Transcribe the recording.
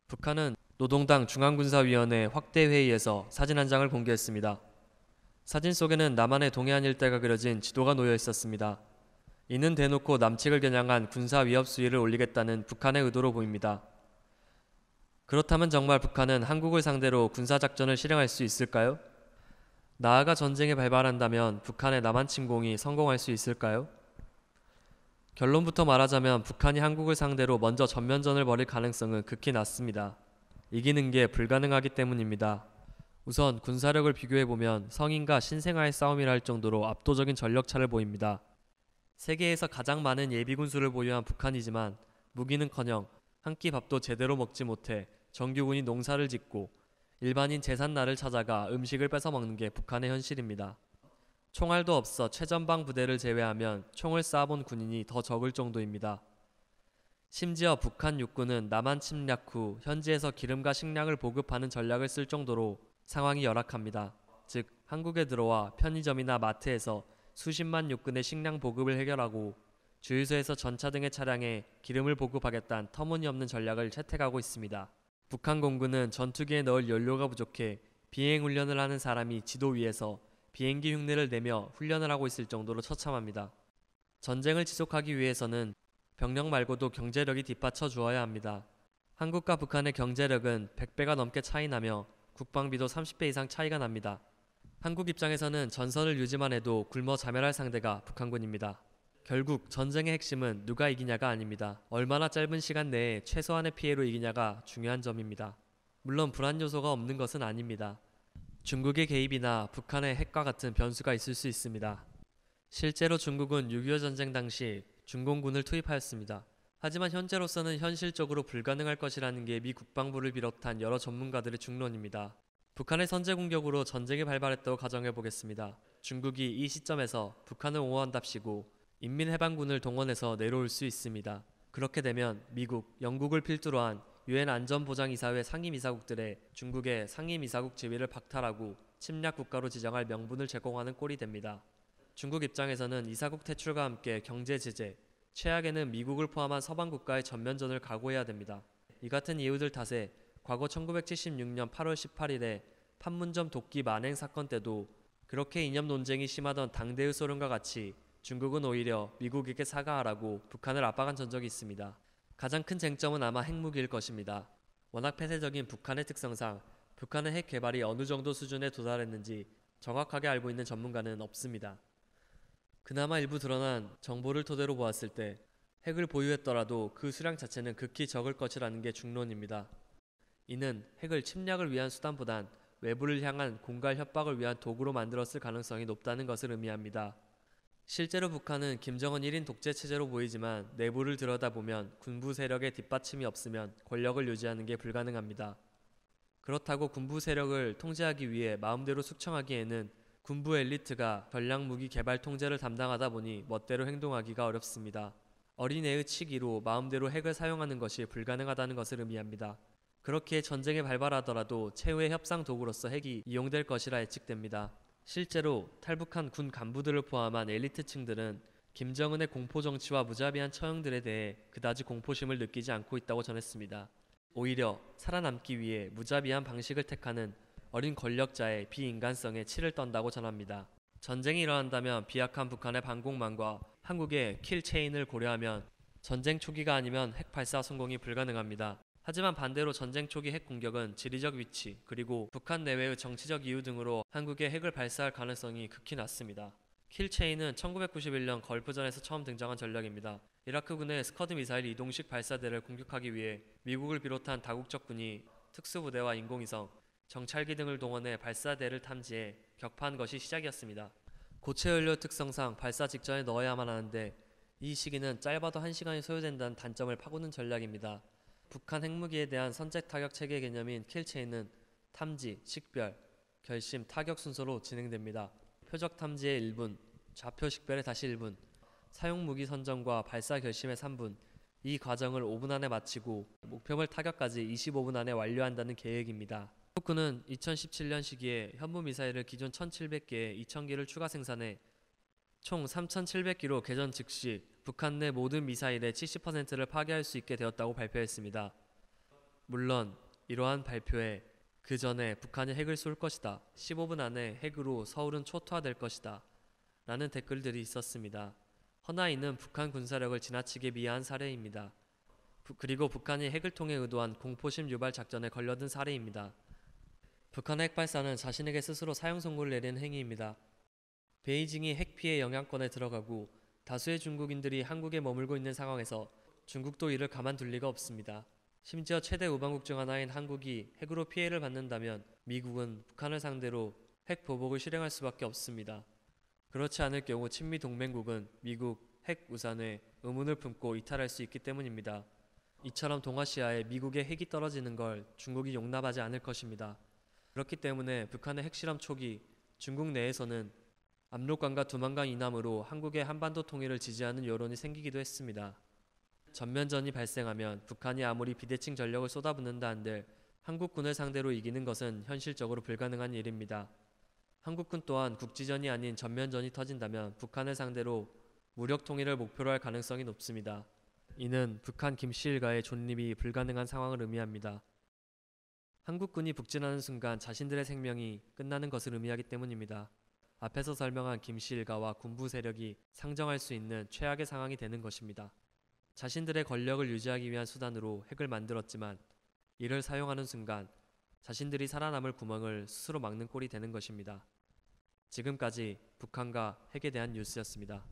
북한은 노동당 중앙군사위원회 확대회의에서 사진 한 장을 공개했습니다. 사진 속에는 남한의 동해안 일대가 그려진 지도가 놓여 있었습니다. 이는 대놓고 남측을 겨냥한 군사 위협 수위를 올리겠다는 북한의 의도로 보입니다. 그렇다면 정말 북한은 한국을 상대로 군사작전을 실행할 수 있을까요? 나아가 전쟁에 발발한다면 북한의 남한 침공이 성공할 수 있을까요? 결론부터 말하자면 북한이 한국을 상대로 먼저 전면전을 벌일 가능성은 극히 낮습니다. 이기는 게 불가능하기 때문입니다. 우선 군사력을 비교해보면 성인과 신생아의 싸움이라 할 정도로 압도적인 전력차를 보입니다. 세계에서 가장 많은 예비군수를 보유한 북한이지만 무기는커녕 한 끼 밥도 제대로 먹지 못해 정규군이 농사를 짓고 일반인 제삿날을 찾아가 음식을 뺏어 먹는 게 북한의 현실입니다. 총알도 없어 최전방 부대를 제외하면 총을 쏴본 군인이 더 적을 정도입니다. 심지어 북한 육군은 남한 침략 후 현지에서 기름과 식량을 보급하는 전략을 쓸 정도로 상황이 열악합니다. 즉 한국에 들어와 편의점이나 마트에서 수십만 육군의 식량 보급을 해결하고 주유소에서 전차 등의 차량에 기름을 보급하겠다는 터무니없는 전략을 채택하고 있습니다. 북한 공군은 전투기에 넣을 연료가 부족해 비행훈련을 하는 사람이 지도 위에서 비행기 흉내를 내며 훈련을 하고 있을 정도로 처참합니다. 전쟁을 지속하기 위해서는 병력 말고도 경제력이 뒷받쳐 주어야 합니다. 한국과 북한의 경제력은 100배가 넘게 차이나며 국방비도 30배 이상 차이가 납니다. 한국 입장에서는 전선을 유지만 해도 굶어 자멸할 상대가 북한군입니다. 결국 전쟁의 핵심은 누가 이기냐가 아닙니다. 얼마나 짧은 시간 내에 최소한의 피해로 이기냐가 중요한 점입니다. 물론 불안 요소가 없는 것은 아닙니다. 중국의 개입이나 북한의 핵과 같은 변수가 있을 수 있습니다. 실제로 중국은 6.25 전쟁 당시 중공군을 투입하였습니다. 하지만 현재로서는 현실적으로 불가능할 것이라는 게 미 국방부를 비롯한 여러 전문가들의 중론입니다. 북한의 선제 공격으로 전쟁이 발발했다고 가정해보겠습니다. 중국이 이 시점에서 북한을 옹호한답시고 인민해방군을 동원해서 내려올 수 있습니다. 그렇게 되면 미국, 영국을 필두로 한 유엔 안전보장이사회 상임이사국들의 중국의 상임이사국 지위를 박탈하고 침략 국가로 지정할 명분을 제공하는 꼴이 됩니다. 중국 입장에서는 이사국 퇴출과 함께 경제 제재, 최악에는 미국을 포함한 서방 국가의 전면전을 각오해야 됩니다. 이 같은 이유들 탓에 과거 1976년 8월 18일에 판문점 도끼 만행 사건 때도 그렇게 이념 논쟁이 심하던 당대의 소련과 같이 중국은 오히려 미국에게 사과하라고 북한을 압박한 전적이 있습니다. 가장 큰 쟁점은 아마 핵무기일 것입니다. 워낙 폐쇄적인 북한의 특성상 북한의 핵 개발이 어느 정도 수준에 도달했는지 정확하게 알고 있는 전문가는 없습니다. 그나마 일부 드러난 정보를 토대로 보았을 때 핵을 보유했더라도 그 수량 자체는 극히 적을 것이라는 게 중론입니다. 이는 핵을 침략을 위한 수단보단 외부를 향한 공갈 협박을 위한 도구로 만들었을 가능성이 높다는 것을 의미합니다. 실제로 북한은 김정은 1인 독재 체제로 보이지만 내부를 들여다보면 군부 세력의 뒷받침이 없으면 권력을 유지하는 게 불가능합니다. 그렇다고 군부 세력을 통제하기 위해 마음대로 숙청하기에는 군부 엘리트가 전략무기 개발 통제를 담당하다 보니 멋대로 행동하기가 어렵습니다. 어린애의 치기로 마음대로 핵을 사용하는 것이 불가능하다는 것을 의미합니다. 그렇기에 전쟁이 발발하더라도 최후의 협상 도구로서 핵이 이용될 것이라 예측됩니다. 실제로 탈북한 군 간부들을 포함한 엘리트층들은 김정은의 공포정치와 무자비한 처형들에 대해 그다지 공포심을 느끼지 않고 있다고 전했습니다. 오히려 살아남기 위해 무자비한 방식을 택하는 어린 권력자의 비인간성에 치를 떤다고 전합니다. 전쟁이 일어난다면 비약한 북한의 방공망과 한국의 킬체인을 고려하면 전쟁 초기가 아니면 핵 발사 성공이 불가능합니다. 하지만 반대로 전쟁 초기 핵 공격은 지리적 위치 그리고 북한 내외의 정치적 이유 등으로 한국에 핵을 발사할 가능성이 극히 낮습니다. 킬체인은 1991년 걸프전에서 처음 등장한 전략입니다. 이라크군의 스커드 미사일 이동식 발사대를 공격하기 위해 미국을 비롯한 다국적 군이 특수부대와 인공위성, 정찰기 등을 동원해 발사대를 탐지해 격파한 것이 시작이었습니다. 고체 연료 특성상 발사 직전에 넣어야만 하는데 이 시기는 짧아도 1시간이 소요된다는 단점을 파고든 전략입니다. 북한 핵무기에 대한 선제 타격 체계 개념인 킬체인은 탐지, 식별, 결심, 타격 순서로 진행됩니다. 표적 탐지의 1분, 좌표 식별의 다시 1분, 사용 무기 선정과 발사 결심의 3분, 이 과정을 5분 안에 마치고 목표물 타격까지 25분 안에 완료한다는 계획입니다. 한국군은 2017년 시기에 현무 미사일을 기존 1,700개에 2,000개를 추가 생산해 총 3,700기로 개전 즉시 북한 내 모든 미사일의 70%를 파괴할 수 있게 되었다고 발표했습니다. 물론 이러한 발표에 그 전에 북한이 핵을 쏠 것이다. 15분 안에 핵으로 서울은 초토화될 것이다. 라는 댓글들이 있었습니다. 허나 이는 북한 군사력을 지나치게 비하한 사례입니다. 그리고 북한이 핵을 통해 의도한 공포심 유발 작전에 걸려든 사례입니다. 북한의 핵 발사는 자신에게 스스로 사형 선고를 내리는 행위입니다. 베이징이 핵 피해 영향권에 들어가고 다수의 중국인들이 한국에 머물고 있는 상황에서 중국도 이를 가만둘 리가 없습니다. 심지어 최대 우방국 중 하나인 한국이 핵으로 피해를 받는다면 미국은 북한을 상대로 핵 보복을 실행할 수밖에 없습니다. 그렇지 않을 경우 친미 동맹국은 미국 핵 우산에 의문을 품고 이탈할 수 있기 때문입니다. 이처럼 동아시아에 미국의 핵이 떨어지는 걸 중국이 용납하지 않을 것입니다. 그렇기 때문에 북한의 핵실험 초기 중국 내에서는 압록강과 두만강 이남으로 한국의 한반도 통일을 지지하는 여론이 생기기도 했습니다. 전면전이 발생하면 북한이 아무리 비대칭 전력을 쏟아붓는다 한들 한국군을 상대로 이기는 것은 현실적으로 불가능한 일입니다. 한국군 또한 국지전이 아닌 전면전이 터진다면 북한을 상대로 무력 통일을 목표로 할 가능성이 높습니다. 이는 북한 김씨 일가의 존립이 불가능한 상황을 의미합니다. 한국군이 북진하는 순간 자신들의 생명이 끝나는 것을 의미하기 때문입니다. 앞에서 설명한 김씨 일가와 군부 세력이 상정할 수 있는 최악의 상황이 되는 것입니다. 자신들의 권력을 유지하기 위한 수단으로 핵을 만들었지만 이를 사용하는 순간 자신들이 살아남을 구멍을 스스로 막는 꼴이 되는 것입니다. 지금까지 북한과 핵에 대한 뉴스였습니다.